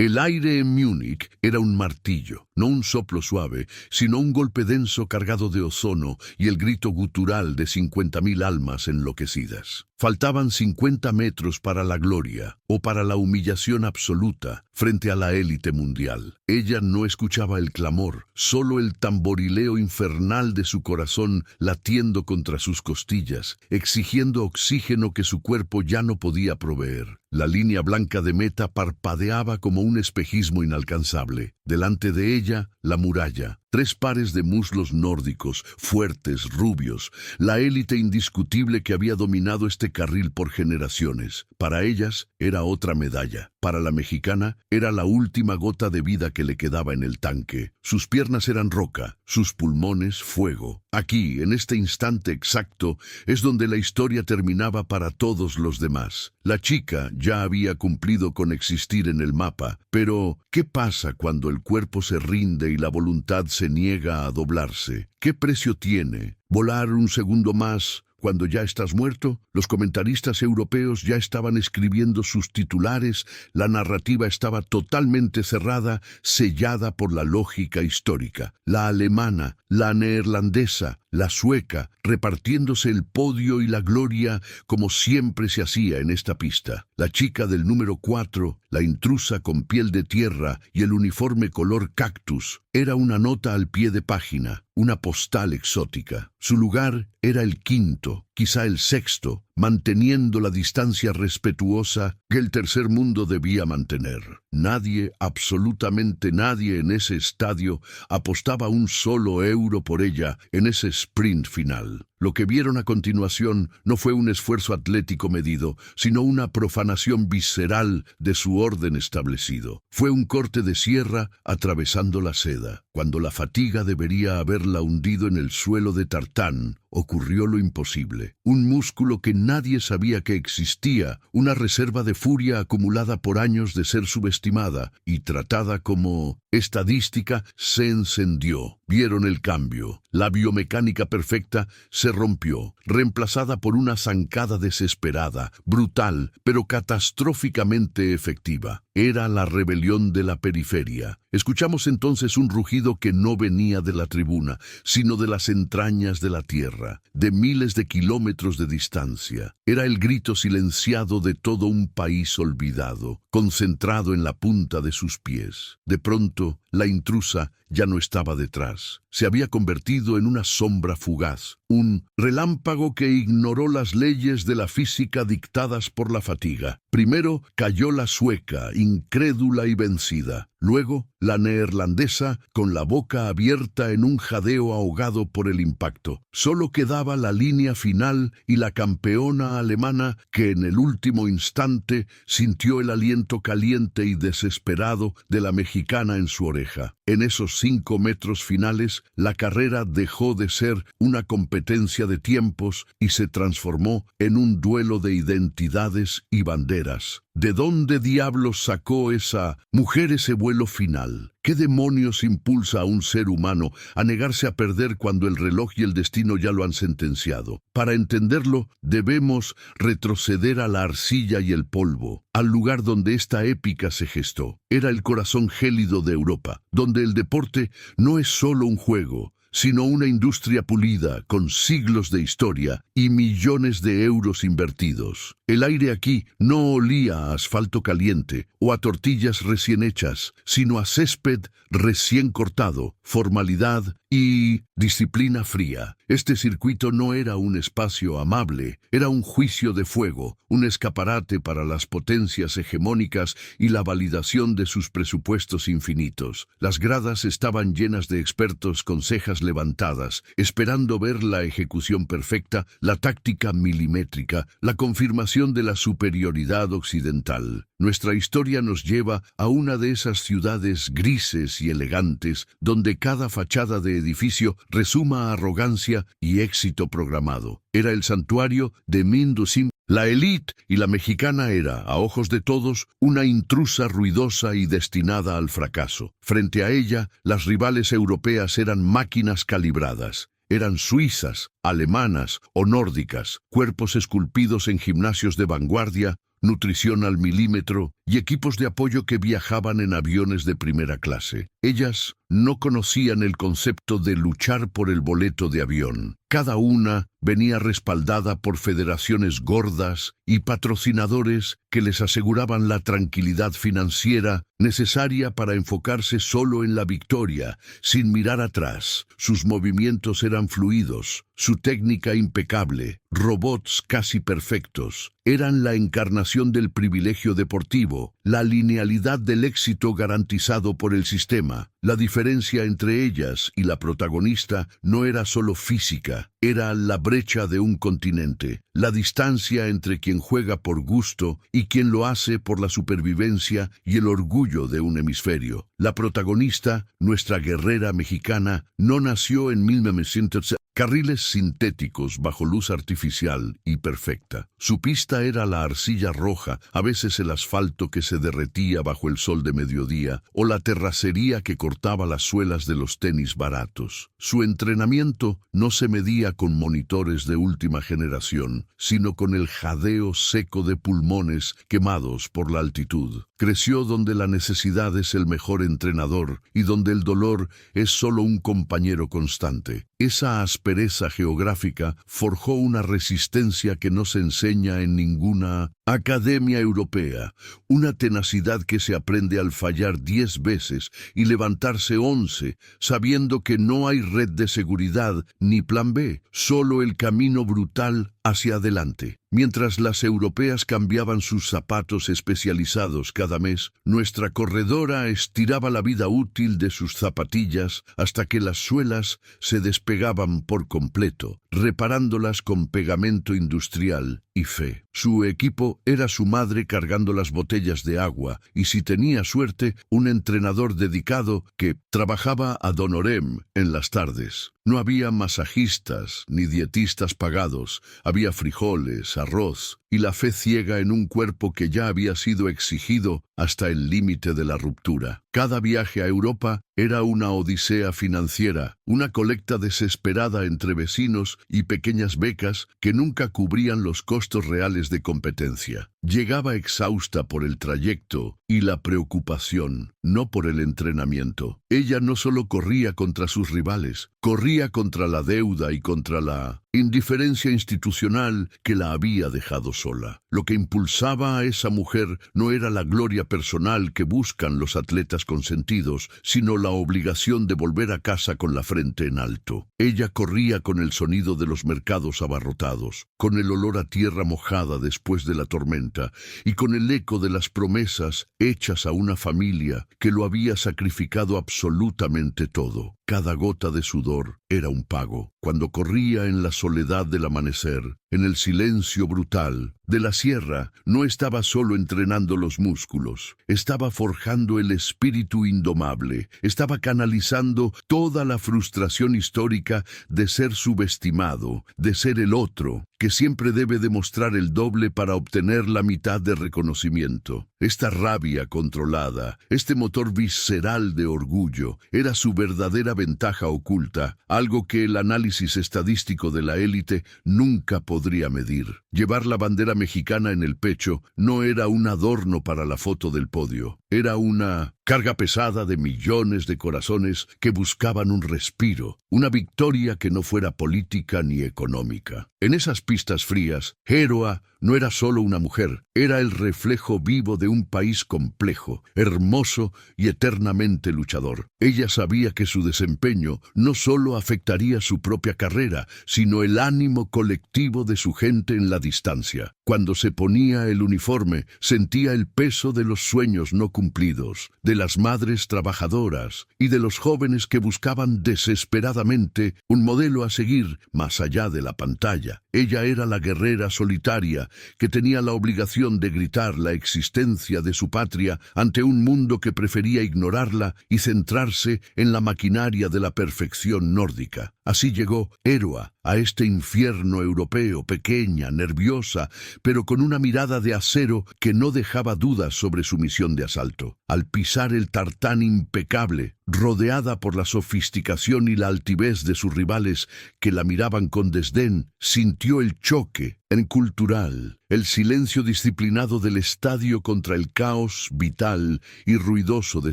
El aire en Múnich era un martillo, no un soplo suave, sino un golpe denso cargado de ozono y el grito gutural de 50.000 almas enloquecidas. Faltaban 50 metros para la gloria o para la humillación absoluta frente a la élite mundial. Ella no escuchaba el clamor, solo el tamborileo infernal de su corazón latiendo contra sus costillas, exigiendo oxígeno que su cuerpo ya no podía proveer. La línea blanca de meta parpadeaba como un espejismo inalcanzable. Delante de ella, la muralla. 3 pares de muslos nórdicos, fuertes, rubios, la élite indiscutible que había dominado este carril por generaciones. Para ellas era otra medalla. Para la mexicana era la última gota de vida que le quedaba en el tanque. Sus piernas eran roca, sus pulmones fuego. Aquí, en este instante exacto, es donde la historia terminaba para todos los demás. La chica ya había cumplido con existir en el mapa, pero ¿qué pasa cuando el cuerpo se rinde y la voluntad se niega a doblarse? ¿Qué precio tiene volar un segundo más cuando ya estás muerto? Los comentaristas europeos ya estaban escribiendo sus titulares, la narrativa estaba totalmente cerrada, sellada por la lógica histórica. La alemana, la neerlandesa, la sueca, repartiéndose el podio y la gloria como siempre se hacía en esta pista. La chica del número 4, la intrusa con piel de tierra y el uniforme color cactus, era una nota al pie de página, una postal exótica. Su lugar era el 5º, quizá el 6º, manteniendo la distancia respetuosa que el tercer mundo debía mantener. Nadie, absolutamente nadie en ese estadio apostaba un solo euro por ella en ese sprint final. Lo que vieron a continuación no fue un esfuerzo atlético medido, sino una profanación visceral de su orden establecido. Fue un corte de sierra atravesando la seda. Cuando la fatiga debería haberla hundido en el suelo de tartán, ocurrió lo imposible. Un músculo que nadie sabía que existía, una reserva de furia acumulada por años de ser subestimada y tratada como estadística, se encendió. Vieron el cambio. La biomecánica perfecta se rompió, reemplazada por una zancada desesperada, brutal, pero catastróficamente efectiva. Era la rebelión de la periferia. Escuchamos entonces un rugido que no venía de la tribuna, sino de las entrañas de la tierra, de miles de kilómetros de distancia. Era el grito silenciado de todo un país olvidado, concentrado en la punta de sus pies. De pronto, la intrusa ya no estaba detrás. Se había convertido en una sombra fugaz, un relámpago que ignoró las leyes de la física dictadas por la fatiga. Primero cayó la sueca, incrédula y vencida. Luego, la neerlandesa, con la boca abierta en un jadeo ahogado por el impacto. Solo quedaba la línea final y la campeona alemana que en el último instante sintió el aliento caliente y desesperado de la mexicana en su oreja. En esos 5 metros finales, la carrera dejó de ser una competencia de tiempos y se transformó en un duelo de identidades y banderas. ¿De dónde diablos sacó esa mujer ese vuelo final? ¿Qué demonios impulsa a un ser humano a negarse a perder cuando el reloj y el destino ya lo han sentenciado? Para entenderlo, debemos retroceder a la arcilla y el polvo, al lugar donde esta épica se gestó. Era el corazón gélido de Europa, donde el deporte no es solo un juego, sino una industria pulida con siglos de historia y millones de euros invertidos. El aire aquí no olía a asfalto caliente o a tortillas recién hechas, sino a césped recién cortado, formalidad y disciplina fría. Este circuito no era un espacio amable, era un juicio de fuego, un escaparate para las potencias hegemónicas y la validación de sus presupuestos infinitos. Las gradas estaban llenas de expertos con cejas levantadas, esperando ver la ejecución perfecta, la táctica milimétrica, la confirmación de la superioridad occidental. Nuestra historia nos lleva a una de esas ciudades grises y elegantes, donde cada fachada de edificio resuma arrogancia y éxito programado. Era el santuario de Mindusim. La élite y la mexicana era, a ojos de todos, una intrusa ruidosa y destinada al fracaso. Frente a ella, las rivales europeas eran máquinas calibradas. Eran suizas, alemanas o nórdicas, cuerpos esculpidos en gimnasios de vanguardia, nutrición al milímetro y equipos de apoyo que viajaban en aviones de primera clase. Ellas no conocían el concepto de luchar por el boleto de avión. Cada una venía respaldada por federaciones gordas y patrocinadores que les aseguraban la tranquilidad financiera necesaria para enfocarse solo en la victoria, sin mirar atrás. Sus movimientos eran fluidos, su técnica impecable, robots casi perfectos. Eran la encarnación del privilegio deportivo, la linealidad del éxito garantizado por el sistema. La diferencia entre ellas y la protagonista no era solo física, era la brecha de un continente, la distancia entre quien juega por gusto y quien lo hace por la supervivencia y el orgullo de un hemisferio. La protagonista, nuestra guerrera mexicana, no nació en 1900. Carriles sintéticos bajo luz artificial y perfecta. Su pista era la arcilla roja, a veces el asfalto que se derretía bajo el sol de mediodía, o la terracería que cortaba las suelas de los tenis baratos. Su entrenamiento no se medía con monitores de última generación, sino con el jadeo seco de pulmones quemados por la altitud. Creció donde la necesidad es el mejor entrenador y donde el dolor es solo un compañero constante. Esa aspereza geográfica forjó una resistencia que no se enseña en ninguna academia europea, una tenacidad que se aprende al fallar 10 veces y levantarse 11, sabiendo que no hay red de seguridad ni plan B, solo el camino brutal hacia adelante. Mientras las europeas cambiaban sus zapatos especializados cada mes, nuestra corredora estiraba la vida útil de sus zapatillas hasta que las suelas se despegaban por completo, reparándolas con pegamento industrial y fe. Su equipo era su madre cargando las botellas de agua y, si tenía suerte, un entrenador dedicado que trabajaba ad honorem en las tardes. No había masajistas ni dietistas pagados, había frijoles, arroz y la fe ciega en un cuerpo que ya había sido exigido hasta el límite de la ruptura. Cada viaje a Europa era una odisea financiera, una colecta desesperada entre vecinos y pequeñas becas que nunca cubrían los costos reales de competencia. Llegaba exhausta por el trayecto y la preocupación, no por el entrenamiento. Ella no solo corría contra sus rivales, corría contra la deuda y contra la indiferencia institucional que la había dejado sola. Lo que impulsaba a esa mujer no era la gloria personal que buscan los atletas consentidos, sino la obligación de volver a casa con la frente en alto. Ella corría con el sonido de los mercados abarrotados, con el olor a tierra mojada después de la tormenta y con el eco de las promesas hechas a una familia que lo había sacrificado absolutamente todo. Cada gota de sudor era un pago. Cuando corría en la soledad del amanecer, en el silencio brutal de la sierra, no estaba solo entrenando los músculos, estaba forjando el espíritu indomable, estaba canalizando toda la frustración histórica de ser subestimado, de ser el otro, que siempre debe demostrar el doble para obtener la mitad de reconocimiento. Esta rabia controlada, este motor visceral de orgullo, era su verdadera ventaja oculta, algo que el análisis estadístico de la élite nunca podría medir. Llevar la bandera mexicana en el pecho no era un adorno para la foto del podio, era una carga pesada de millones de corazones que buscaban un respiro, una victoria que no fuera política ni económica. En esas pistas frías, Héroa no era solo una mujer, era el reflejo vivo de un país complejo, hermoso y eternamente luchador. Ella sabía que su desempeño no solo afectaría su propia carrera, sino el ánimo colectivo de su gente en la distancia. Cuando se ponía el uniforme, sentía el peso de los sueños no cumplidos, de las madres trabajadoras y de los jóvenes que buscaban desesperadamente un modelo a seguir más allá de la pantalla. Ella era la guerrera solitaria que tenía la obligación de gritar la existencia de su patria ante un mundo que prefería ignorarla y centrarse en la maquinaria de la perfección nórdica. Así llegó Héroa a este infierno europeo, pequeña, nerviosa, pero con una mirada de acero que no dejaba dudas sobre su misión de asalto. al pisar el tartán impecable, rodeada por la sofisticación y la altivez de sus rivales que la miraban con desdén, sintió el choque cultural, el silencio disciplinado del estadio contra el caos vital y ruidoso de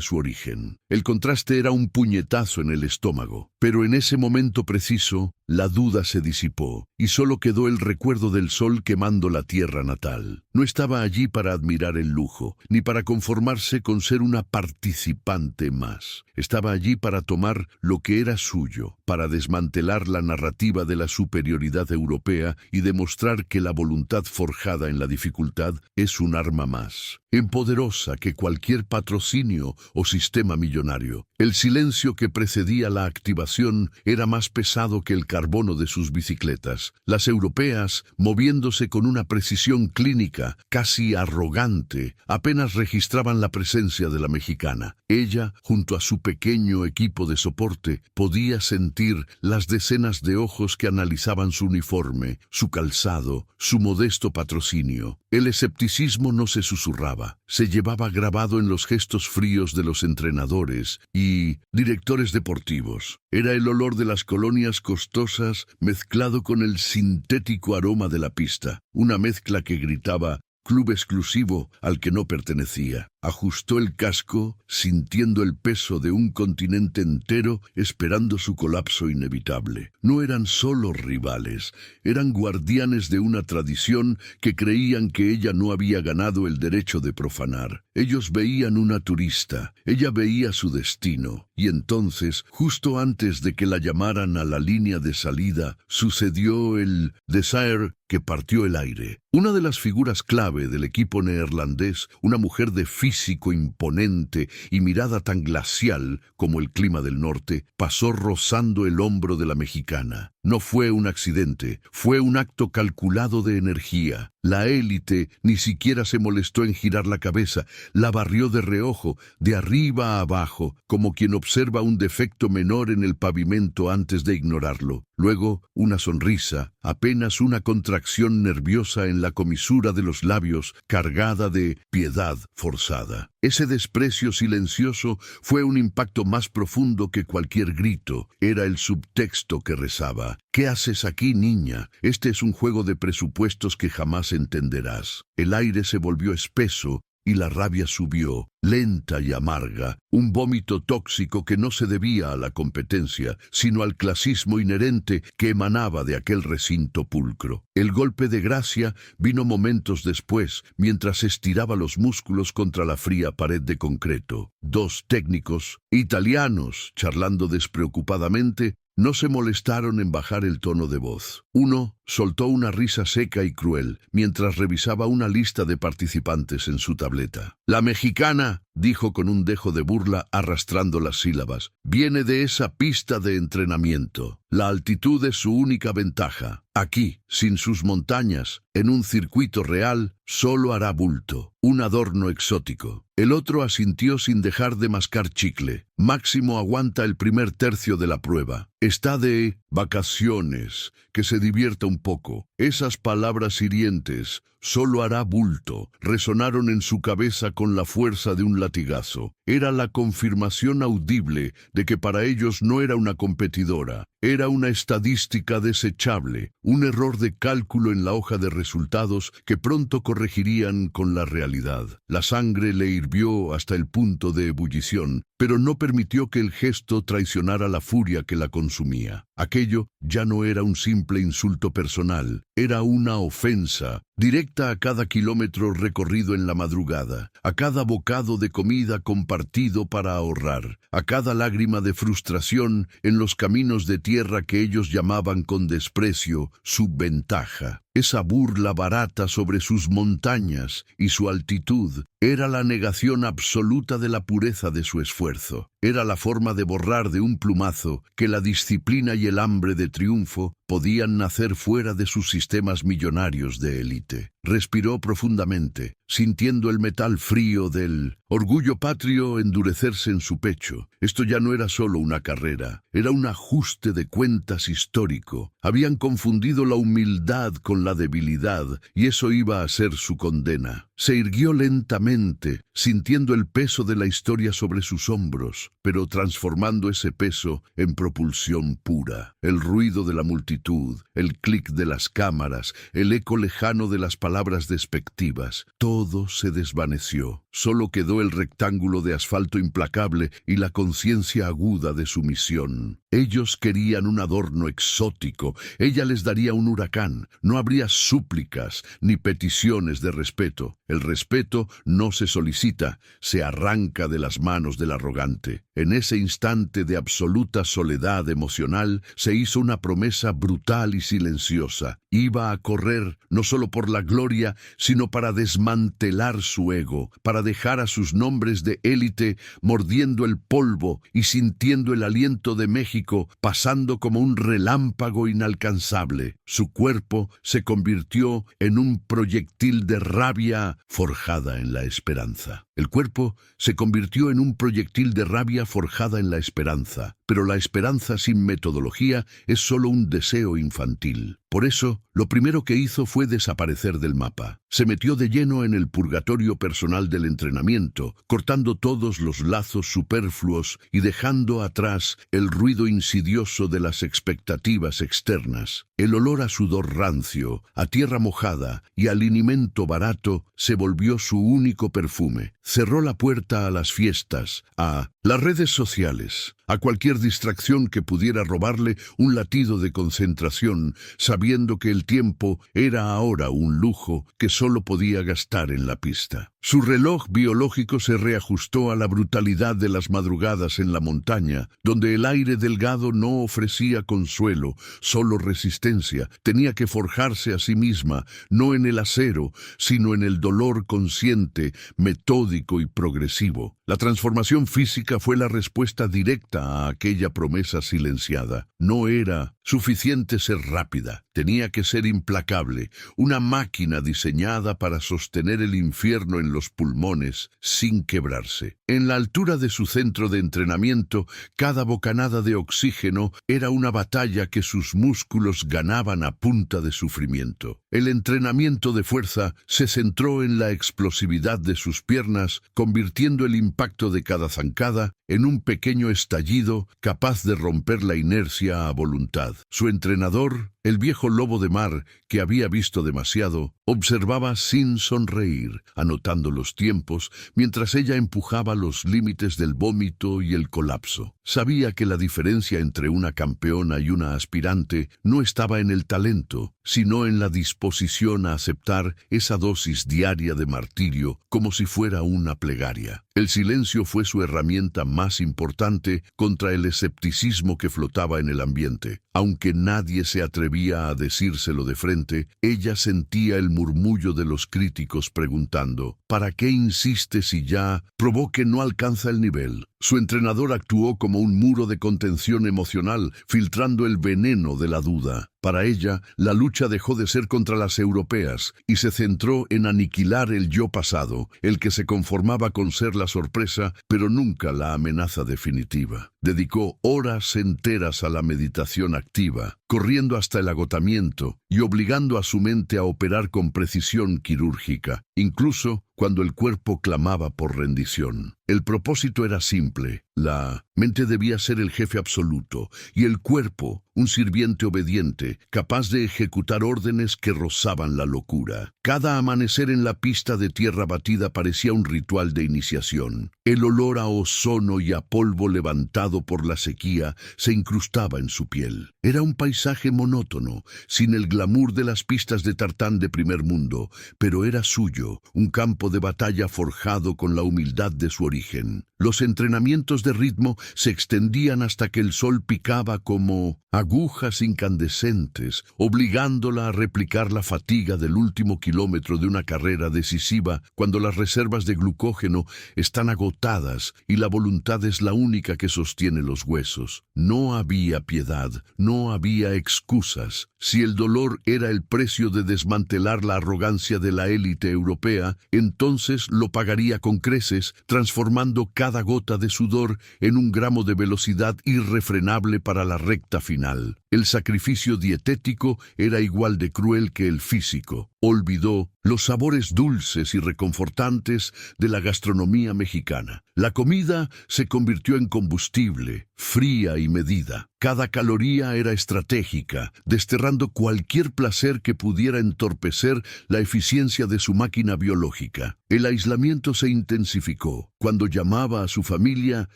su origen. El contraste era un puñetazo en el estómago, pero en ese momento preciso, la duda se disipó y solo quedó el recuerdo del sol quemando la tierra natal. No estaba allí para admirar el lujo, ni para conformarse con ser una participante más. Estaba allí para tomar lo que era suyo, para desmantelar la narrativa de la superioridad europea y demostrar que la voluntad forjada en la dificultad es un arma más, poderosa que cualquier patrocinio o sistema millonario. El silencio que precedía la activación era más pesado que el carbono de sus bicicletas. Las europeas, moviéndose con una precisión clínica, casi arrogante, apenas registraban la presencia de la mexicana. Ella, junto a su pequeño equipo de soporte, podía sentir las decenas de ojos que analizaban su uniforme, su calzado, su modesto patrocinio. El escepticismo no se susurraba, se llevaba grabado en los gestos fríos de los entrenadores y directores deportivos. Era el olor de las colonias costosas mezclado con el sintético aroma de la pista, una mezcla que gritaba club exclusivo al que no pertenecía. Ajustó el casco, sintiendo el peso de un continente entero esperando su colapso inevitable. No eran solo rivales, eran guardianes de una tradición que creían que ella no había ganado el derecho de profanar. Ellos veían una turista, ella veía su destino, y entonces, justo antes de que la llamaran a la línea de salida, sucedió el Desire que partió el aire. Una de las figuras clave del equipo neerlandés, una mujer de físico imponente y mirada tan glacial como el clima del norte, pasó rozando el hombro de la mexicana. No fue un accidente, fue un acto calculado de energía. La élite ni siquiera se molestó en girar la cabeza, la barrió de reojo, de arriba a abajo, como quien observa un defecto menor en el pavimento antes de ignorarlo. Luego, una sonrisa, apenas una contracción nerviosa en la comisura de los labios, cargada de piedad forzada. Ese desprecio silencioso fue un impacto más profundo que cualquier grito. Era el subtexto que rezaba. ¿Qué haces aquí, niña? Este es un juego de presupuestos que jamás entenderás. El aire se volvió espeso y la rabia subió, lenta y amarga, un vómito tóxico que no se debía a la competencia, sino al clasismo inherente que emanaba de aquel recinto pulcro. El golpe de gracia vino momentos después, mientras estiraba los músculos contra la fría pared de concreto. Dos técnicos, italianos, charlando despreocupadamente, no se molestaron en bajar el tono de voz. Uno soltó una risa seca y cruel mientras revisaba una lista de participantes en su tableta. La mexicana, dijo con un dejo de burla arrastrando las sílabas, viene de esa pista de entrenamiento. La altitud es su única ventaja. Aquí, sin sus montañas, en un circuito real, solo hará bulto, un adorno exótico. El otro asintió sin dejar de mascar chicle. Máximo aguanta el primer tercio de la prueba. Está de vacaciones, que se divierta un poco. Esas palabras hirientes, solo hará bulto, resonaron en su cabeza con la fuerza de un latigazo. Era la confirmación audible de que para ellos no era una competidora, era una estadística desechable, un error de cálculo en la hoja de resultados que pronto corregirían con la realidad. La sangre le hirvió hasta el punto de ebullición, pero no permitió que el gesto traicionara la furia que la consumía. Aquello ya no era un simple insulto personal, era una ofensa, directa a cada kilómetro recorrido en la madrugada, a cada bocado de comida compartido para ahorrar, a cada lágrima de frustración en los caminos de tierra que ellos llamaban con desprecio su ventaja. Esa burla barata sobre sus montañas y su altitud era la negación absoluta de la pureza de su esfuerzo. Era la forma de borrar de un plumazo que la disciplina y el hambre de triunfo podían nacer fuera de sus sistemas millonarios de élite. respiró profundamente, sintiendo el metal frío del orgullo patrio endurecerse en su pecho. Esto ya no era solo una carrera, era un ajuste de cuentas histórico. Habían confundido la humildad con la debilidad, y eso iba a ser su condena. Se irguió lentamente, sintiendo el peso de la historia sobre sus hombros, pero transformando ese peso en propulsión pura. El ruido de la multitud, el clic de las cámaras, el eco lejano de las palabras despectivas, todo se desvaneció. Solo quedó el rectángulo de asfalto implacable y la conciencia aguda de su misión. Ellos querían un adorno exótico, ella les daría un huracán. No habría súplicas ni peticiones de respeto. El respeto no se solicita, se arranca de las manos del arrogante. En ese instante de absoluta soledad emocional, se hizo una promesa brutal y silenciosa. Iba a correr no solo por la gloria, sino para desmantelar su ego, para dejar a sus nombres de élite mordiendo el polvo y sintiendo el aliento de México pasando como un relámpago inalcanzable. Su cuerpo se convirtió en un proyectil de rabia forjada en la esperanza. El cuerpo se convirtió en un proyectil de rabia forjada en la esperanza, pero la esperanza sin metodología es solo un deseo infantil. Por eso, lo primero que hizo fue desaparecer del mapa. Se metió de lleno en el purgatorio personal del entrenamiento, cortando todos los lazos superfluos y dejando atrás el ruido insidioso de las expectativas externas. El olor a sudor rancio, a tierra mojada y al alimento barato se volvió su único perfume. Cerró la puerta a las fiestas, a las redes sociales, a cualquier distracción que pudiera robarle un latido de concentración, sabiendo que el tiempo era ahora un lujo que solo podía gastar en la pista. Su reloj biológico se reajustó a la brutalidad de las madrugadas en la montaña, donde el aire delgado no ofrecía consuelo, solo resistencia. Tenía que forjarse a sí misma, no en el acero, sino en el dolor consciente, metódico y progresivo. La transformación física fue la respuesta directa a aquella promesa silenciada. No era suficiente ser rápida, tenía que ser implacable, una máquina diseñada para sostener el infierno en los pulmones sin quebrarse. En la altura de su centro de entrenamiento, cada bocanada de oxígeno era una batalla que sus músculos ganaban a punta de sufrimiento. El entrenamiento de fuerza se centró en la explosividad de sus piernas, convirtiendo el impacto de cada zancada en un pequeño estallido capaz de romper la inercia a voluntad. Su entrenador, el viejo lobo de mar, que había visto demasiado, observaba sin sonreír, anotando los tiempos, mientras ella empujaba los límites del vómito y el colapso. Sabía que la diferencia entre una campeona y una aspirante no estaba en el talento, sino en la disposición a aceptar esa dosis diaria de martirio como si fuera una plegaria. El silencio fue su herramienta más importante contra el escepticismo que flotaba en el ambiente. Aunque nadie se atrevía a decírselo de frente, ella sentía el murmullo de los críticos preguntando: ¿para qué insiste si ya probó que no alcanza el nivel? Su entrenador actuó como un muro de contención emocional, filtrando el veneno de la duda. Para ella, la lucha dejó de ser contra las europeas y se centró en aniquilar el yo pasado, el que se conformaba con ser la sorpresa, pero nunca la amenaza definitiva. Dedicó horas enteras a la meditación activa, corriendo hasta el agotamiento y obligando a su mente a operar con precisión quirúrgica, incluso cuando el cuerpo clamaba por rendición. El propósito era simple: la mente debía ser el jefe absoluto y el cuerpo un sirviente obediente, capaz de ejecutar órdenes que rozaban la locura. Cada amanecer en la pista de tierra batida parecía un ritual de iniciación. El olor a ozono y a polvo levantado por la sequía se incrustaba en su piel. Era un paisaje monótono, sin el glamour de las pistas de tartán de primer mundo, pero era suyo, un campo de batalla forjado con la humildad de su origen. Los entrenamientos de ritmo se extendían hasta que el sol picaba como agujas incandescentes, obligándola a replicar la fatiga del último kilómetro de una carrera decisiva cuando las reservas de glucógeno están agotadas y la voluntad es la única que sostiene los huesos. No había piedad, no no había excusas. Si el dolor era el precio de desmantelar la arrogancia de la élite europea, entonces lo pagaría con creces, transformando cada gota de sudor en un gramo de velocidad irrefrenable para la recta final. El sacrificio dietético era igual de cruel que el físico. Olvidó los sabores dulces y reconfortantes de la gastronomía mexicana. La comida se convirtió en combustible, fría y medida. Cada caloría era estratégica, desterrando cualquier placer que pudiera entorpecer la eficiencia de su máquina biológica. El aislamiento se intensificó. Cuando llamaba a su familia,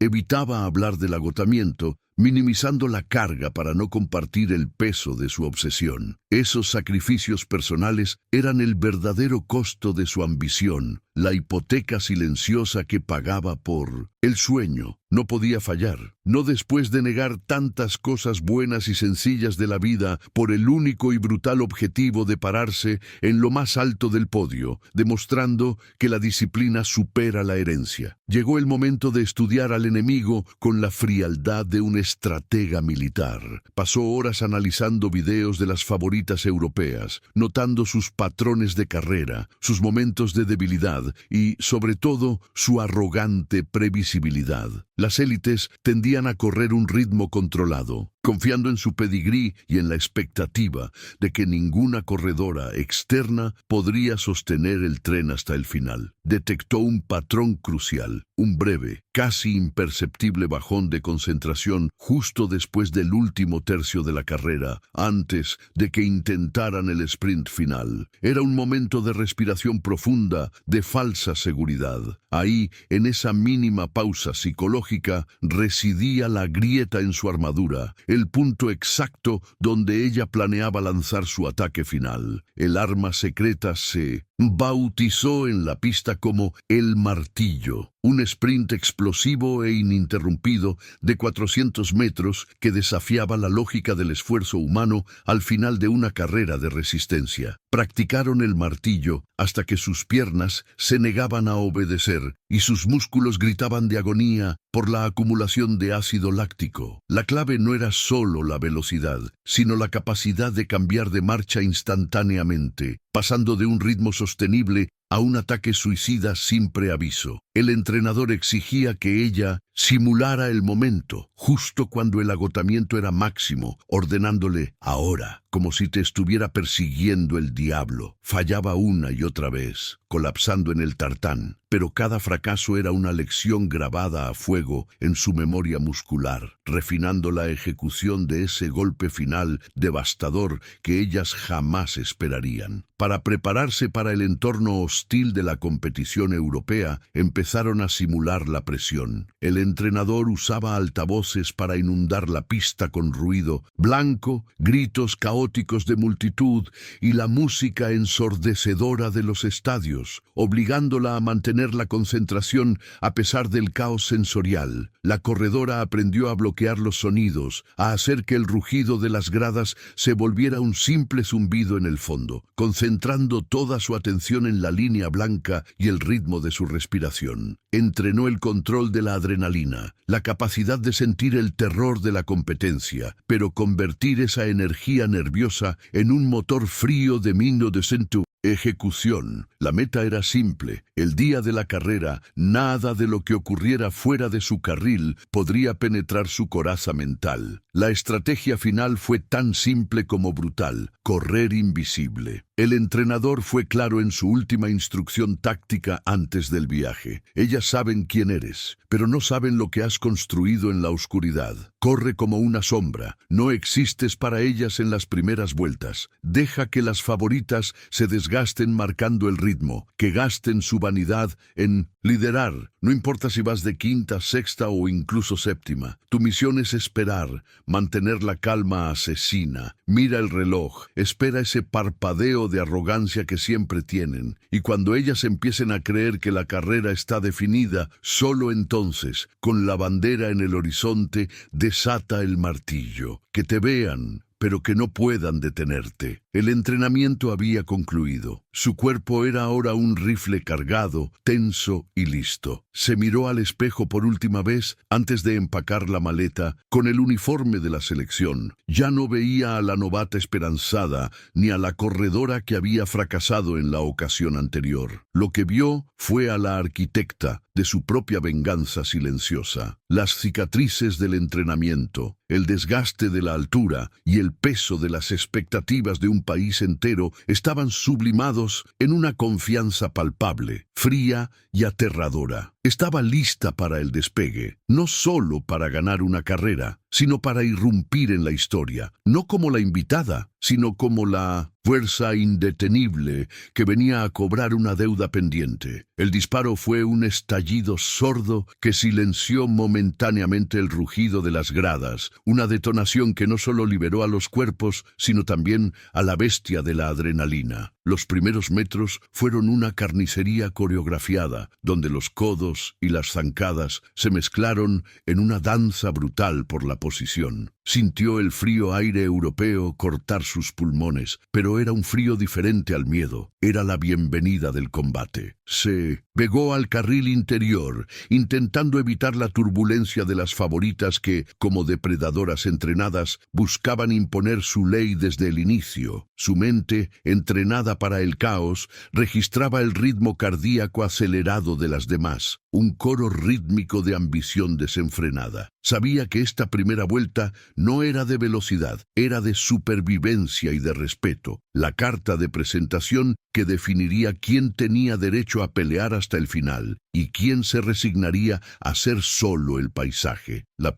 evitaba hablar del agotamiento, minimizando la carga para no compartir el peso de su obsesión. Esos sacrificios personales eran el verdadero costo de su ambición, la hipoteca silenciosa que pagaba por el sueño. No podía fallar, no después de negar tantas cosas buenas y sencillas de la vida por el único y brutal objetivo de pararse en lo más alto del podio, demostrando que la disciplina supera la herencia. Llegó el momento de estudiar al enemigo con la frialdad de un estratega militar. Pasó horas analizando videos de las favoritas europeas, notando sus patrones de carrera, sus momentos de debilidad y, sobre todo, su arrogante previsibilidad. Las élites tendían a correr un ritmo controlado, confiando en su pedigrí y en la expectativa de que ninguna corredora externa podría sostener el tren hasta el final. Detectó un patrón crucial, un breve, casi imperceptible bajón de concentración justo después del último tercio de la carrera, antes de que intentaran el sprint final. Era un momento de respiración profunda, de falsa seguridad. Ahí, en esa mínima pausa psicológica, residía la grieta en su armadura, el punto exacto donde ella planeaba lanzar su ataque final. El arma secreta se bautizó en la pista como el martillo, un sprint explosivo e ininterrumpido de 400 metros que desafiaba la lógica del esfuerzo humano al final de una carrera de resistencia. Practicaron el martillo hasta que sus piernas se negaban a obedecer y sus músculos gritaban de agonía por la acumulación de ácido láctico. La clave no era solo la velocidad, sino la capacidad de cambiar de marcha instantáneamente, pasando de un ritmo sostenible a un ataque suicida sin preaviso. El entrenador exigía que ella simulara el momento, justo cuando el agotamiento era máximo, ordenándole ahora, como si te estuviera persiguiendo el diablo. Fallaba una y otra vez, colapsando en el tartán, pero cada fracaso era una lección grabada a fuego en su memoria muscular, refinando la ejecución de ese golpe final devastador que ellas jamás esperarían. Para prepararse para el entorno hostil de la competición europea, empezaron a simular la presión. El entrenador usaba altavoces para inundar la pista con ruido blanco, gritos caóticos de multitud y la música ensordecedora de los estadios, obligándola a mantener la concentración a pesar del caos sensorial. La corredora aprendió a bloquear los sonidos, a hacer que el rugido de las gradas se volviera un simple zumbido en el fondo, concentrando toda su atención en la línea blanca y el ritmo de su respiración. Entrenó el control de la adrenalina, la capacidad de sentir el terror de la competencia, pero convertir esa energía nerviosa en un motor frío de mino de centu. Ejecución. La meta era simple. El día de la carrera, nada de lo que ocurriera fuera de su carril podría penetrar su coraza mental. La estrategia final fue tan simple como brutal: correr invisible. El entrenador fue claro en su última instrucción táctica antes del viaje. Ellas saben quién eres, pero no saben lo que has construido en la oscuridad. Corre como una sombra. No existes para ellas en las primeras vueltas. Deja que las favoritas se desgasten marcando el ritmo, que gasten su vanidad en liderar. No importa si vas de quinta, sexta o incluso séptima. Tu misión es esperar, mantener la calma asesina. Mira el reloj, espera ese parpadeo de arrogancia que siempre tienen. Y cuando ellas empiecen a creer que la carrera está definida, solo entonces, con la bandera en el horizonte, desata el martillo. Que te vean, pero que no puedan detenerte. El entrenamiento había concluido. Su cuerpo era ahora un rifle cargado, tenso y listo. Se miró al espejo por última vez antes de empacar la maleta con el uniforme de la selección. Ya no veía a la novata esperanzada ni a la corredora que había fracasado en la ocasión anterior. Lo que vio fue a la arquitecta de su propia venganza silenciosa. Las cicatrices del entrenamiento, el desgaste de la altura y el peso de las expectativas de un país entero estaban sublimados en una confianza palpable, fría y aterradora. Estaba lista para el despegue, no solo para ganar una carrera, sino para irrumpir en la historia, no como la invitada, sino como la fuerza indetenible que venía a cobrar una deuda pendiente. El disparo fue un estallido sordo que silenció momentáneamente el rugido de las gradas, una detonación que no solo liberó a los cuerpos, sino también a la bestia de la adrenalina. Los primeros metros fueron una carnicería coreografiada, donde los codos y las zancadas se mezclaron en una danza brutal por la posición. Sintió el frío aire europeo cortar sus pulmones, pero era un frío diferente al miedo. Era la bienvenida del combate. Se pegó al carril interior, intentando evitar la turbulencia de las favoritas que, como depredadoras entrenadas, buscaban imponer su ley desde el inicio. Su mente, entrenada para el caos, registraba el ritmo cardíaco acelerado de las demás, un coro rítmico de ambición desenfrenada. Sabía que esta primera vuelta no era de velocidad, era de supervivencia y de respeto, la carta de presentación que definiría quién tenía derecho a pelear hasta el final y quién se resignaría a ser solo el paisaje. La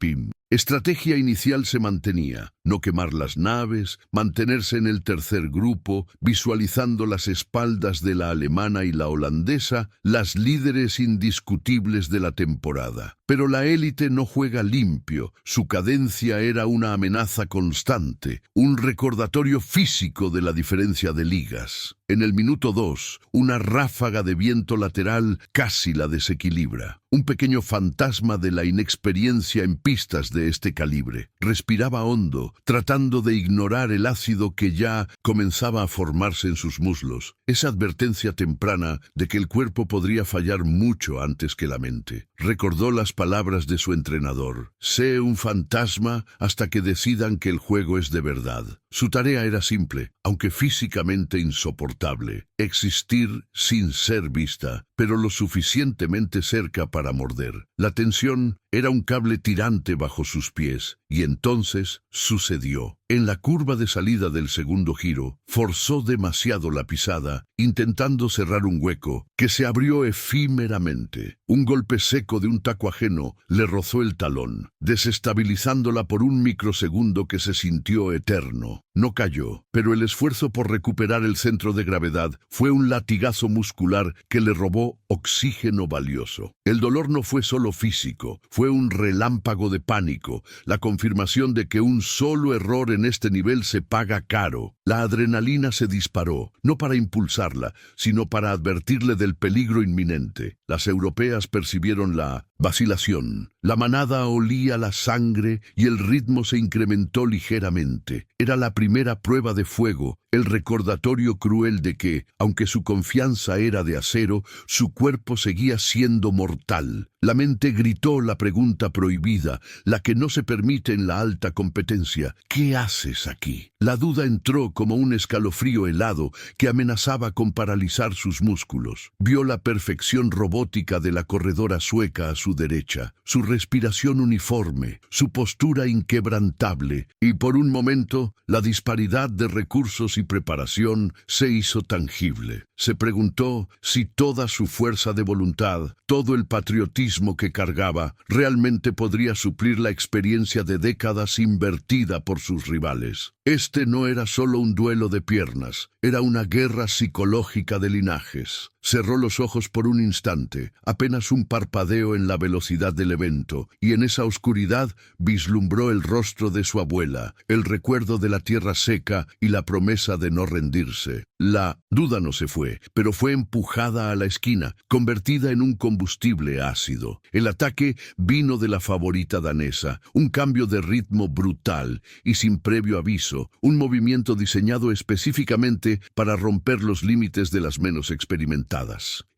estrategia inicial se mantenía: no quemar las naves, mantenerse en el tercer grupo, visualizando las espaldas de la alemana y la holandesa, las líderes indiscutibles de la temporada. Pero la élite no juega limpio, su cadencia era una amenaza constante, un recordatorio físico de la diferencia de ligas. En el minuto 2, una ráfaga de viento lateral casi la desequilibra. Un pequeño fantasma de la inexperiencia en pistas de este calibre. Respiraba hondo, tratando de ignorar el ácido que ya comenzaba a formarse en sus muslos. Esa advertencia temprana de que el cuerpo podría fallar mucho antes que la mente. Recordó las palabras de su entrenador: sé un fantasma hasta que decidan que el juego es de verdad. Su tarea era simple, aunque físicamente insoportable: existir sin ser vista, pero lo suficientemente cerca para morder. La tensión era un cable tirante bajo sus pies, y entonces sucedió. En la curva de salida del segundo giro, forzó demasiado la pisada, intentando cerrar un hueco que se abrió efímeramente. Un golpe seco de un taco ajeno le rozó el talón, desestabilizándola por un microsegundo que se sintió eterno. No cayó, pero el esfuerzo por recuperar el centro de gravedad fue un latigazo muscular que le robó oxígeno valioso. El dolor no fue solo físico, fue un relámpago de pánico, la confirmación de que un solo error en este nivel se paga caro. La adrenalina se disparó, no para impulsarla, sino para advertirle del peligro inminente. Las europeas percibieron la vacilación. La manada olía la sangre y el ritmo se incrementó ligeramente. Era la primera prueba de fuego, el recordatorio cruel de que, aunque su confianza era de acero, su cuerpo seguía siendo mortal. La mente gritó la pregunta prohibida, la que no se permite en la alta competencia: ¿qué haces aquí? La duda entró como un escalofrío helado que amenazaba con paralizar sus músculos. Vio la perfección robótica de la corredora sueca a su derecha, su respiración uniforme, su postura inquebrantable, y por un momento la disparidad de recursos y preparación se hizo tangible. Se preguntó si toda su fuerza de voluntad, todo el patriotismo que cargaba, realmente podría suplir la experiencia de décadas invertida por sus rivales. Este no era solo un duelo de piernas, era una guerra psicológica de linajes. Cerró los ojos por un instante, apenas un parpadeo en la velocidad del evento, y en esa oscuridad vislumbró el rostro de su abuela, el recuerdo de la tierra seca y la promesa de no rendirse. La duda no se fue, pero fue empujada a la esquina, convertida en un combustible ácido. El ataque vino de la favorita danesa, un cambio de ritmo brutal y sin previo aviso, un movimiento diseñado específicamente para romper los límites de las menos experimentadas.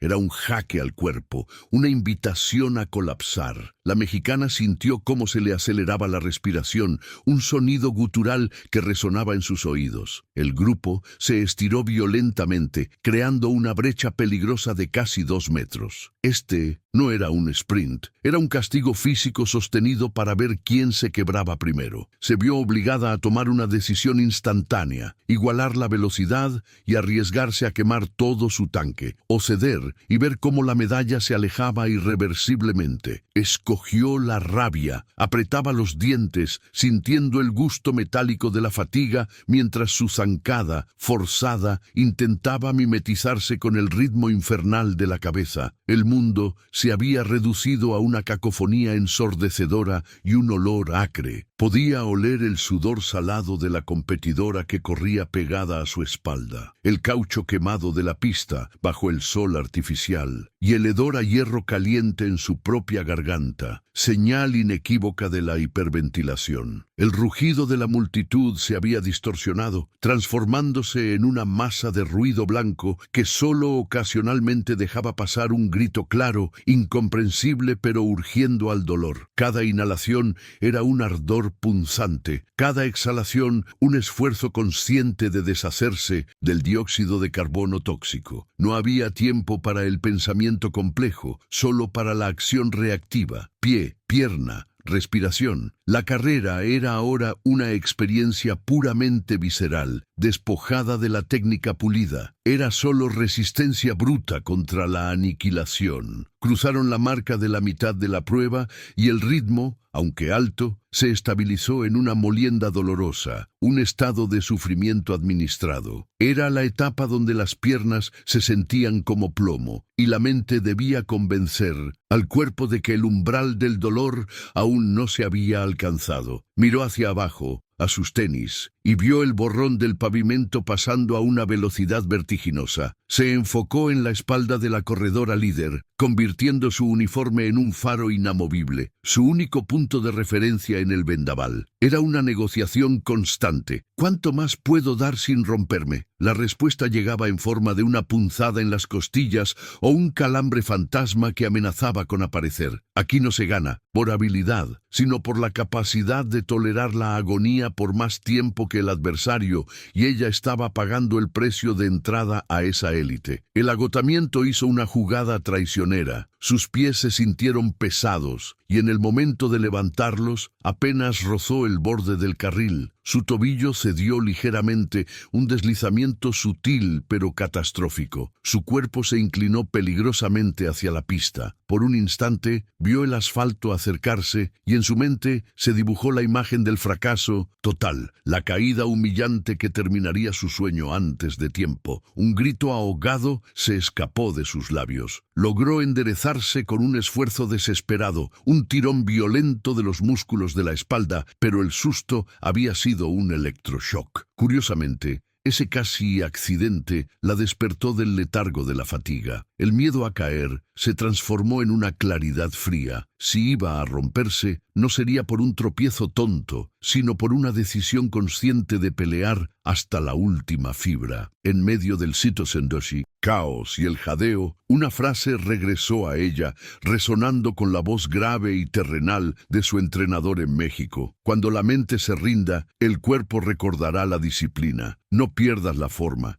Era un jaque al cuerpo, una invitación a colapsar. La mexicana sintió cómo se le aceleraba la respiración, un sonido gutural que resonaba en sus oídos. El grupo se estiró violentamente, creando una brecha peligrosa de casi 2 metros. Este no era un sprint, era un castigo físico sostenido para ver quién se quebraba primero. Se vio obligada a tomar una decisión instantánea, igualar la velocidad y arriesgarse a quemar todo su tanque, o ceder y ver cómo la medalla se alejaba irreversiblemente. Escogió la rabia, apretaba los dientes, sintiendo el gusto metálico de la fatiga, mientras su zancada, forzada, intentaba mimetizarse con el ritmo infernal de la cabeza. El mundo se había reducido a una cacofonía ensordecedora y un olor acre. Podía oler el sudor salado de la competidora que corría pegada a su espalda, el caucho quemado de la pista bajo el sol artificial y el hedor a hierro caliente en su propia garganta, señal inequívoca de la hiperventilación. El rugido de la multitud se había distorsionado, transformándose en una masa de ruido blanco que solo ocasionalmente dejaba pasar un grito claro, incomprensible pero urgiendo al dolor. Cada inhalación era un ardor punzante, cada exhalación un esfuerzo consciente de deshacerse del dióxido de carbono tóxico. No había tiempo para el pensamiento complejo, solo para la acción reactiva. Pie, pierna, respiración. La carrera era ahora una experiencia puramente visceral, despojada de la técnica pulida. Era solo resistencia bruta contra la aniquilación. Cruzaron la marca de la mitad de la prueba y el ritmo, aunque alto, se estabilizó en una molienda dolorosa, un estado de sufrimiento administrado. Era la etapa donde las piernas se sentían como plomo y la mente debía convencer al cuerpo de que el umbral del dolor aún no se había alcanzado. Miró hacia abajo, a sus tenis, y vio el borrón del pavimento pasando a una velocidad vertiginosa. Se enfocó en la espalda de la corredora líder, convirtiendo su uniforme en un faro inamovible, su único punto de referencia en el vendaval. Era una negociación constante. ¿Cuánto más puedo dar sin romperme? La respuesta llegaba en forma de una punzada en las costillas o un calambre fantasma que amenazaba con aparecer. Aquí no se gana por habilidad, sino por la capacidad de tolerar la agonía por más tiempo que el adversario, y ella estaba pagando el precio de entrada a esa élite. El agotamiento hizo una jugada traicionera. Sus pies se sintieron pesados, y en el momento de levantarlos, apenas rozó el borde del carril. Su tobillo cedió ligeramente, un deslizamiento sutil pero catastrófico. Su cuerpo se inclinó peligrosamente hacia la pista. Por un instante, vio el asfalto acercarse y en su mente se dibujó la imagen del fracaso total, la caída humillante que terminaría su sueño antes de tiempo. Un grito ahogado se escapó de sus labios. Logró enderezarse con un esfuerzo desesperado, un tirón violento de los músculos de la espalda, pero el susto había sido un electroshock. Curiosamente, ese casi accidente la despertó del letargo de la fatiga. El miedo a caer se transformó en una claridad fría. Si iba a romperse, no sería por un tropiezo tonto, sino por una decisión consciente de pelear hasta la última fibra. En medio del Sito-Sendoshi, caos y el jadeo, una frase regresó a ella, resonando con la voz grave y terrenal de su entrenador en México. Cuando la mente se rinda, el cuerpo recordará la disciplina. No pierdas la forma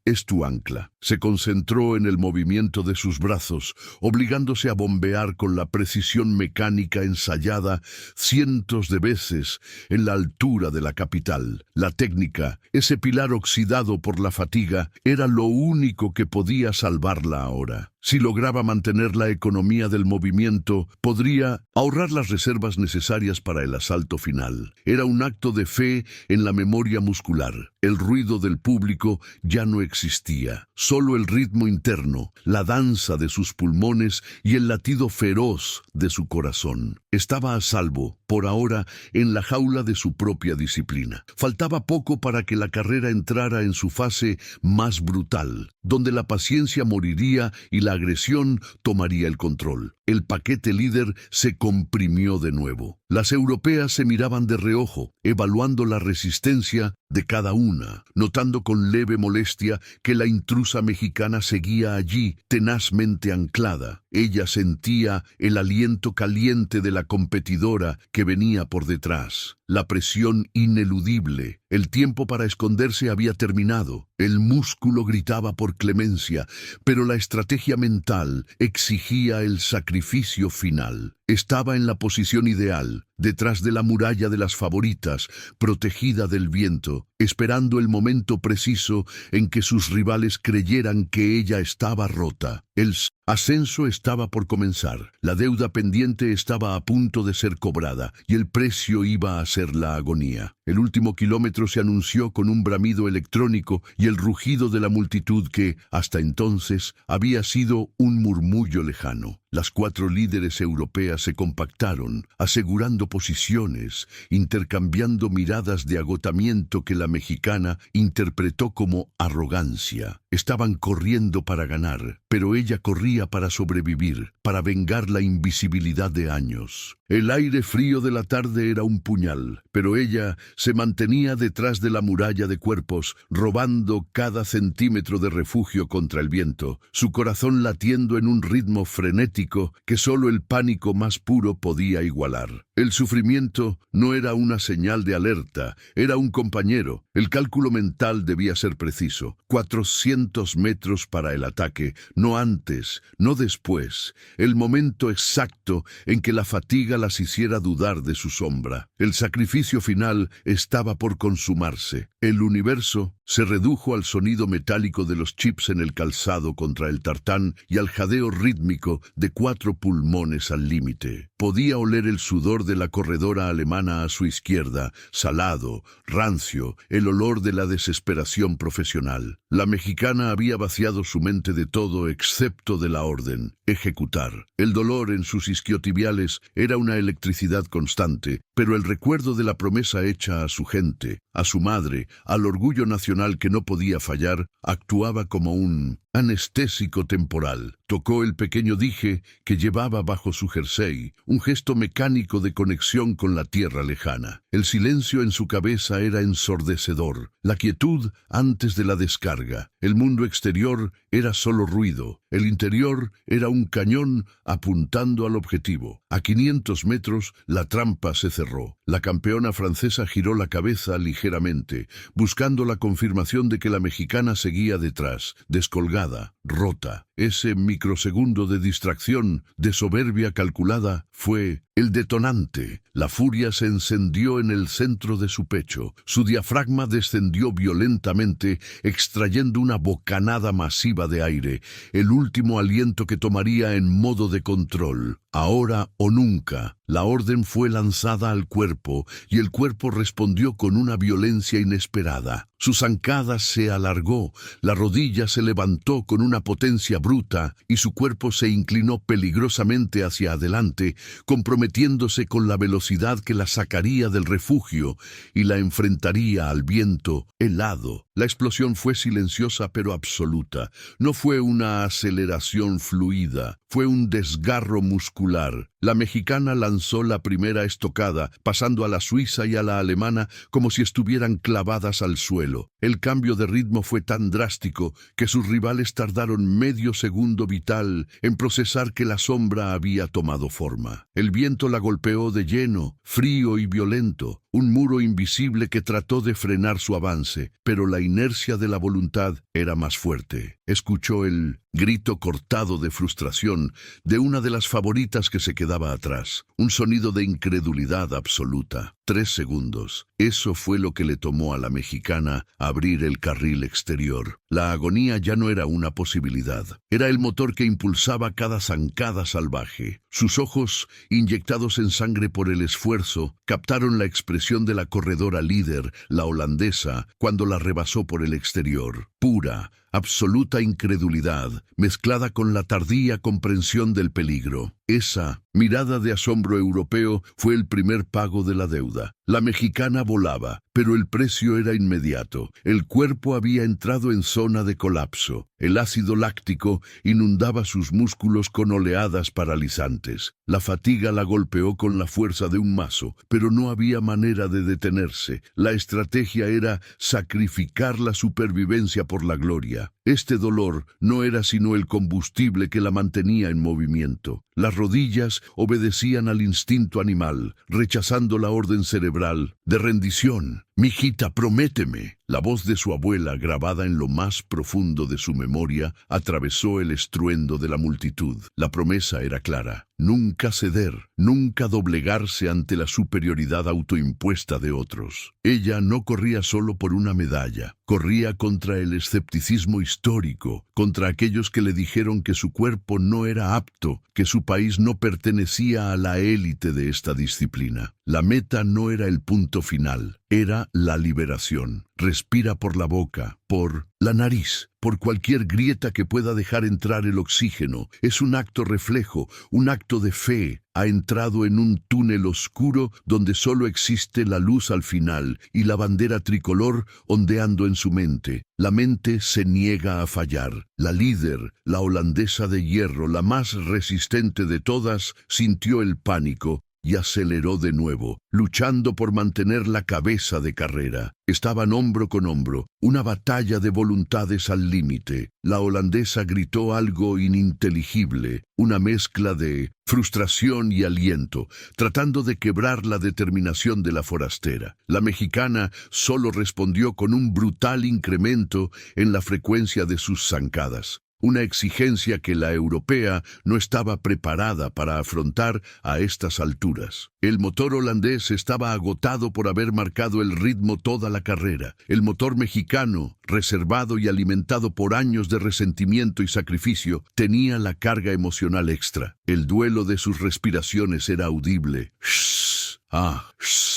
es tu ancla. Se concentró en el movimiento de sus brazos, obligándose a bombear con la precisión mecánica ensayada cientos de veces en la altura de la capital. La técnica, ese pilar oxidado por la fatiga, era lo único que podía salvarla ahora. Si lograba mantener la economía del movimiento, podría ahorrar las reservas necesarias para el asalto final. Era un acto de fe en la memoria muscular. El ruido del público ya no existía. Solo el ritmo interno, la danza de sus pulmones y el latido feroz de su corazón. Estaba a salvo, por ahora, en la jaula de su propia disciplina. Faltaba poco para que la carrera entrara en su fase más brutal, donde la paciencia moriría y la agresión tomaría el control. El paquete líder se comprimió de nuevo. Las europeas se miraban de reojo, evaluando la resistencia de cada una, notando con leve molestia que la intrusa mexicana seguía allí, tenazmente anclada. Ella sentía el aliento caliente de la competidora que venía por detrás. La presión ineludible. El tiempo para esconderse había terminado. El músculo gritaba por clemencia, pero la estrategia mental exigía el sacrificio final. Estaba en la posición ideal, detrás de la muralla de las favoritas, protegida del viento, esperando el momento preciso en que sus rivales creyeran que ella estaba rota. El ascenso estaba por comenzar, la deuda pendiente estaba a punto de ser cobrada y el precio iba a ser la agonía. El último kilómetro se anunció con un bramido electrónico y el rugido de la multitud que, hasta entonces, había sido un murmullo lejano. Las 4 líderes europeas se compactaron, asegurando posiciones, intercambiando miradas de agotamiento que la mexicana interpretó como arrogancia. Estaban corriendo para ganar, pero ella corría para sobrevivir, para vengar la invisibilidad de años. El aire frío de la tarde era un puñal, pero ella se mantenía detrás de la muralla de cuerpos, robando cada centímetro de refugio contra el viento, su corazón latiendo en un ritmo frenético que solo el pánico más puro podía igualar. El sufrimiento no era una señal de alerta, era un compañero. El cálculo mental debía ser preciso. 400 metros para el ataque, no antes, no después. El momento exacto en que la fatiga las hiciera dudar de su sombra. El sacrificio final estaba por consumarse. El universo se redujo al sonido metálico de los chips en el calzado contra el tartán y al jadeo rítmico de 4 pulmones al límite. Podía oler el sudor de la corredora alemana a su izquierda, salado, rancio, el olor de la desesperación profesional. La mexicana había vaciado su mente de todo excepto de la orden, ejecutar. El dolor en sus isquiotibiales era una electricidad constante, pero el recuerdo de la promesa hecha a su gente, a su madre, al orgullo nacional que no podía fallar, actuaba como un anestésico temporal. Tocó el pequeño dije que llevaba bajo su jersey, un gesto mecánico de conexión con la tierra lejana. El silencio en su cabeza era ensordecedor, la quietud antes de la descarga. El mundo exterior era solo ruido, el interior era un cañón apuntando al objetivo. A 500 metros, la trampa se cerró. La campeona francesa giró la cabeza ligeramente, buscando la confirmación de que la mexicana seguía detrás, descolgada, rota. Ese microsegundo de distracción, de soberbia calculada, fue el detonante. La furia se encendió en el centro de su pecho. Su diafragma descendió violentamente, extrayendo una bocanada masiva de aire, el último aliento que tomaría en modo de control. Ahora o nunca. La orden fue lanzada al cuerpo y el cuerpo respondió con una violencia inesperada. Su zancada se alargó, la rodilla se levantó con una potencia bruta y su cuerpo se inclinó peligrosamente hacia adelante, comprometiéndose con la velocidad que la sacaría del refugio y la enfrentaría al viento helado. La explosión fue silenciosa pero absoluta. No fue una aceleración fluida, fue un desgarro muscular. La mexicana lanzó la primera estocada, pasando a la suiza y a la alemana como si estuvieran clavadas al suelo. El cambio de ritmo fue tan drástico que sus rivales tardaron medio segundo vital en procesar que la sombra había tomado forma. El viento la golpeó de lleno, frío y violento, un muro invisible que trató de frenar su avance, pero la inercia de la voluntad era más fuerte. Escuchó el grito cortado de frustración de una de las favoritas que se quedaba atrás, un sonido de incredulidad absoluta. 3 segundos. Eso fue lo que le tomó a la mexicana abrir el carril exterior. La agonía ya no era una posibilidad. Era el motor que impulsaba cada zancada salvaje. Sus ojos, inyectados en sangre por el esfuerzo, captaron la expresión de la corredora líder, la holandesa, cuando la rebasó por el exterior. Pura, absoluta incredulidad, mezclada con la tardía comprensión del peligro. Esa mirada de asombro europeo fue el primer pago de la deuda. La mexicana volaba, pero el precio era inmediato. El cuerpo había entrado en zona de colapso. El ácido láctico inundaba sus músculos con oleadas paralizantes. La fatiga la golpeó con la fuerza de un mazo, pero no había manera de detenerse. La estrategia era sacrificar la supervivencia por la gloria. Este dolor no era sino el combustible que la mantenía en movimiento. Las rodillas obedecían al instinto animal, rechazando la orden cerebral de rendición. «Mijita, prométeme». La voz de su abuela, grabada en lo más profundo de su memoria, atravesó el estruendo de la multitud. La promesa era clara: nunca ceder, nunca doblegarse ante la superioridad autoimpuesta de otros. Ella no corría solo por una medalla, corría contra el escepticismo histórico, contra aquellos que le dijeron que su cuerpo no era apto, que su país no pertenecía a la élite de esta disciplina. La meta no era el punto final, era la liberación. Respira por la boca, por la nariz, por cualquier grieta que pueda dejar entrar el oxígeno. Es un acto reflejo, un acto de fe. Ha entrado en un túnel oscuro donde solo existe la luz al final y la bandera tricolor ondeando en su mente. La mente se niega a fallar. La líder, la holandesa de hierro, la más resistente de todas, sintió el pánico y aceleró de nuevo, luchando por mantener la cabeza de carrera. Estaban hombro con hombro, una batalla de voluntades al límite. La holandesa gritó algo ininteligible, una mezcla de frustración y aliento, tratando de quebrar la determinación de la forastera. La mexicana solo respondió con un brutal incremento en la frecuencia de sus zancadas. Una exigencia que la europea no estaba preparada para afrontar a estas alturas. El motor holandés estaba agotado por haber marcado el ritmo toda la carrera. El motor mexicano, reservado y alimentado por años de resentimiento y sacrificio, tenía la carga emocional extra. El duelo de sus respiraciones era audible. Shh, ah, shh.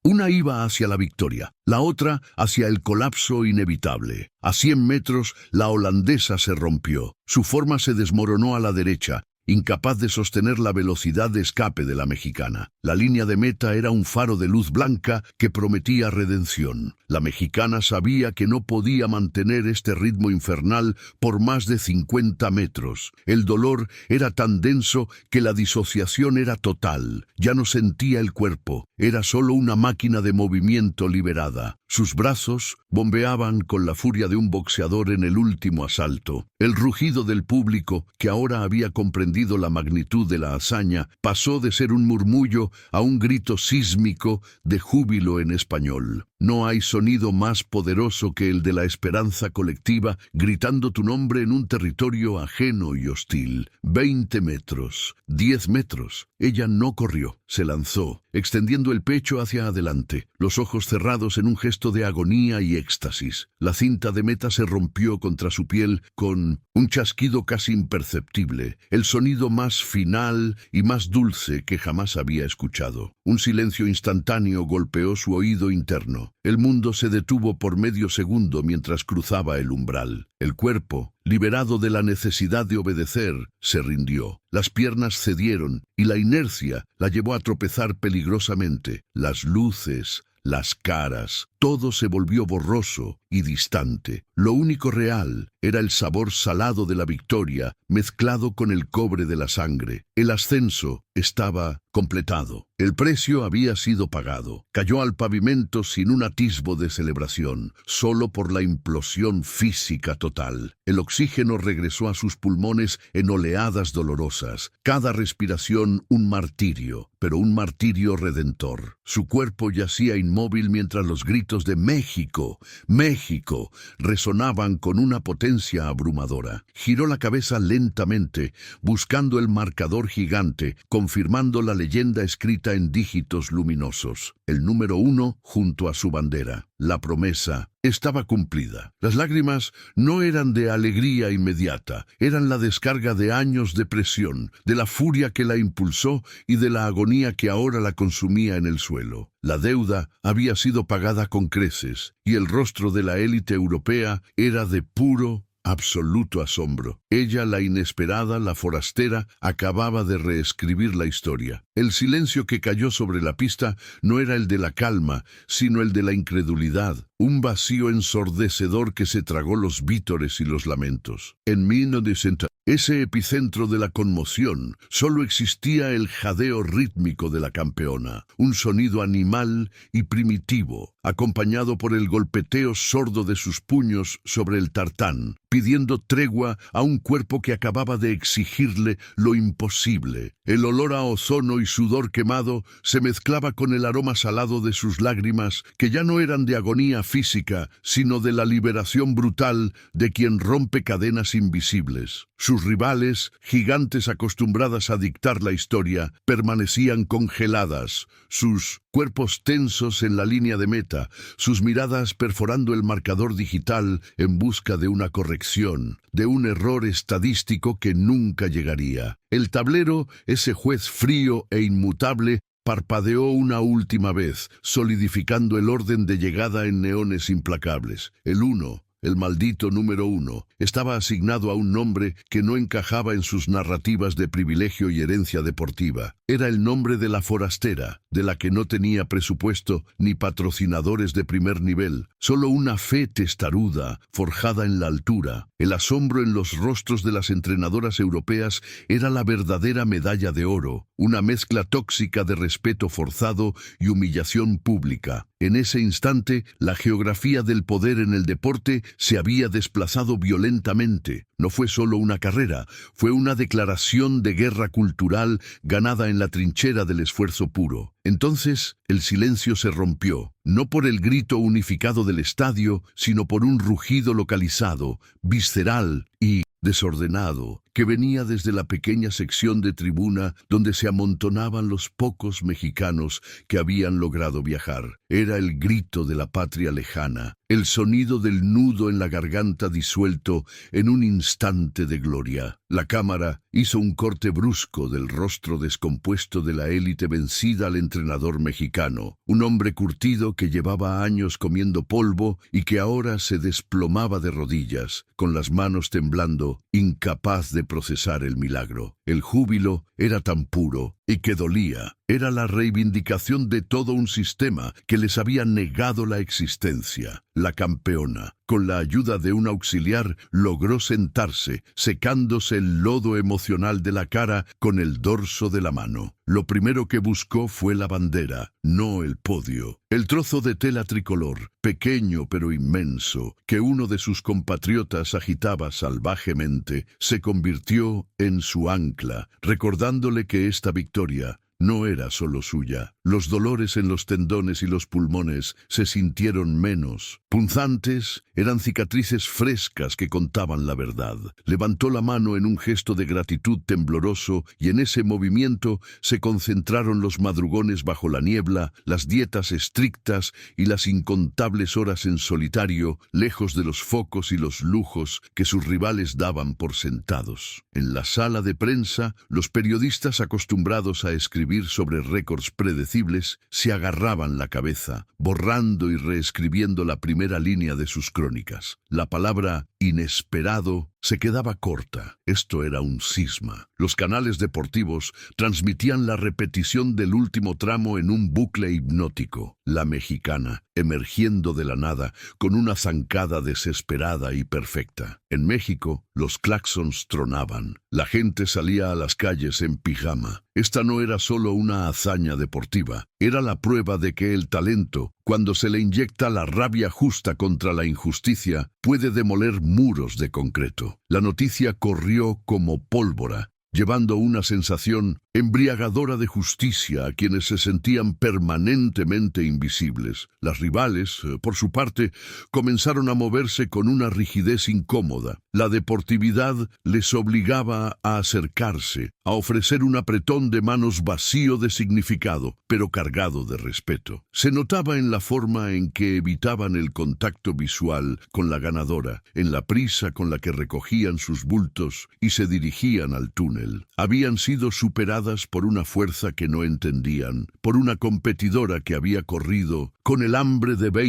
Una iba hacia la victoria, la otra hacia el colapso inevitable. A 100 metros, la holandesa se rompió. Su forma se desmoronó a la derecha, incapaz de sostener la velocidad de escape de la mexicana. La línea de meta era un faro de luz blanca que prometía redención. La mexicana sabía que no podía mantener este ritmo infernal por más de 50 metros. El dolor era tan denso que la disociación era total. Ya no sentía el cuerpo, era solo una máquina de movimiento liberada. Sus brazos bombeaban con la furia de un boxeador en el último asalto. El rugido del público, que ahora había comprendido la magnitud de la hazaña, pasó de ser un murmullo a un grito sísmico de júbilo en español. No hay sonido más poderoso que el de la esperanza colectiva gritando tu nombre en un territorio ajeno y hostil. 20 metros, 10 metros. Ella no corrió, se lanzó, extendiendo el pecho hacia adelante, los ojos cerrados en un gesto de agonía y éxtasis. La cinta de meta se rompió contra su piel con un chasquido casi imperceptible, el sonido más final y más dulce que jamás había escuchado. Un silencio instantáneo golpeó su oído interno. El mundo se detuvo por medio segundo mientras cruzaba el umbral. El cuerpo, liberado de la necesidad de obedecer, se rindió. Las piernas cedieron y la inercia la llevó a tropezar peligrosamente. Las luces, las caras, todo se volvió borroso y distante. Lo único real era el sabor salado de la victoria mezclado con el cobre de la sangre. El ascenso estaba completado. El precio había sido pagado. Cayó al pavimento sin un atisbo de celebración, solo por la implosión física total. El oxígeno regresó a sus pulmones en oleadas dolorosas. Cada respiración un martirio, pero un martirio redentor. Su cuerpo yacía inmóvil mientras los gritos de «México, México» resonaban con una potencia presencia abrumadora. Giró la cabeza lentamente, buscando el marcador gigante, confirmando la leyenda escrita en dígitos luminosos. El número 1 junto a su bandera. La promesa estaba cumplida. Las lágrimas no eran de alegría inmediata, eran la descarga de años de presión, de la furia que la impulsó y de la agonía que ahora la consumía en el suelo. La deuda había sido pagada con creces, y el rostro de la élite europea era de puro, absoluto asombro. Ella, la inesperada, la forastera, acababa de reescribir la historia. El silencio que cayó sobre la pista no era el de la calma, sino el de la incredulidad, un vacío ensordecedor que se tragó los vítores y los lamentos. En 1900, ese epicentro de la conmoción, solo existía el jadeo rítmico de la campeona, un sonido animal y primitivo, acompañado por el golpeteo sordo de sus puños sobre el tartán, pidiendo tregua a un cuerpo que acababa de exigirle lo imposible. El olor a ozono y sudor quemado se mezclaba con el aroma salado de sus lágrimas, que ya no eran de agonía física, sino de la liberación brutal de quien rompe cadenas invisibles. Sus rivales, gigantes acostumbradas a dictar la historia, permanecían congeladas, sus cuerpos tensos en la línea de meta, sus miradas perforando el marcador digital en busca de una corrección, de un error estadístico que nunca llegaría. El tablero, ese juez frío e inmutable, parpadeó una última vez, solidificando el orden de llegada en neones implacables. El 1. El maldito número 1 estaba asignado a un nombre que no encajaba en sus narrativas de privilegio y herencia deportiva. Era el nombre de la forastera, de la que no tenía presupuesto ni patrocinadores de primer nivel, solo una fe testaruda, forjada en la altura. El asombro en los rostros de las entrenadoras europeas era la verdadera medalla de oro, una mezcla tóxica de respeto forzado y humillación pública. En ese instante, la geografía del poder en el deporte se había desplazado violentamente. No fue solo una carrera, fue una declaración de guerra cultural ganada en la trinchera del esfuerzo puro. Entonces, el silencio se rompió, no por el grito unificado del estadio, sino por un rugido localizado, visceral y desordenado, que venía desde la pequeña sección de tribuna donde se amontonaban los pocos mexicanos que habían logrado viajar. Era el grito de la patria lejana, el sonido del nudo en la garganta disuelto en un instante de gloria. La cámara hizo un corte brusco del rostro descompuesto de la élite vencida al entrenador mexicano, un hombre curtido que llevaba años comiendo polvo y que ahora se desplomaba de rodillas, con las manos temblando, incapaz de procesar el milagro. El júbilo era tan puro y que dolía. Era la reivindicación de todo un sistema que les había negado la existencia. La campeona, con la ayuda de un auxiliar, logró sentarse, secándose el lodo emocional de la cara con el dorso de la mano. Lo primero que buscó fue la bandera, no el podio. El trozo de tela tricolor, pequeño pero inmenso, que uno de sus compatriotas agitaba salvajemente, se convirtió en su ancla, recordándole que esta victoria no era solo suya. Los dolores en los tendones y los pulmones se sintieron menos punzantes, eran cicatrices frescas que contaban la verdad. Levantó la mano en un gesto de gratitud tembloroso y en ese movimiento se concentraron los madrugones bajo la niebla, las dietas estrictas y las incontables horas en solitario, lejos de los focos y los lujos que sus rivales daban por sentados. En la sala de prensa, los periodistas acostumbrados a escribir sobre récords predecibles se agarraban la cabeza, borrando y reescribiendo la primera línea de sus crónicas. La palabra inesperado se quedaba corta. Esto era un cisma. Los canales deportivos transmitían la repetición del último tramo en un bucle hipnótico. La mexicana, emergiendo de la nada, con una zancada desesperada y perfecta. En México, los claxons tronaban. La gente salía a las calles en pijama. Esta no era solo una hazaña deportiva, era la prueba de que el talento, cuando se le inyecta la rabia justa contra la injusticia, puede demoler muros de concreto. La noticia corrió como pólvora, llevando una sensación embriagadora de justicia a quienes se sentían permanentemente invisibles. Las rivales, por su parte, comenzaron a moverse con una rigidez incómoda. La deportividad les obligaba a acercarse, a ofrecer un apretón de manos vacío de significado, pero cargado de respeto. Se notaba en la forma en que evitaban el contacto visual con la ganadora, en la prisa con la que recogían sus bultos y se dirigían al túnel. Habían sido superadas por una fuerza que no entendían, por una competidora que había corrido con el hambre de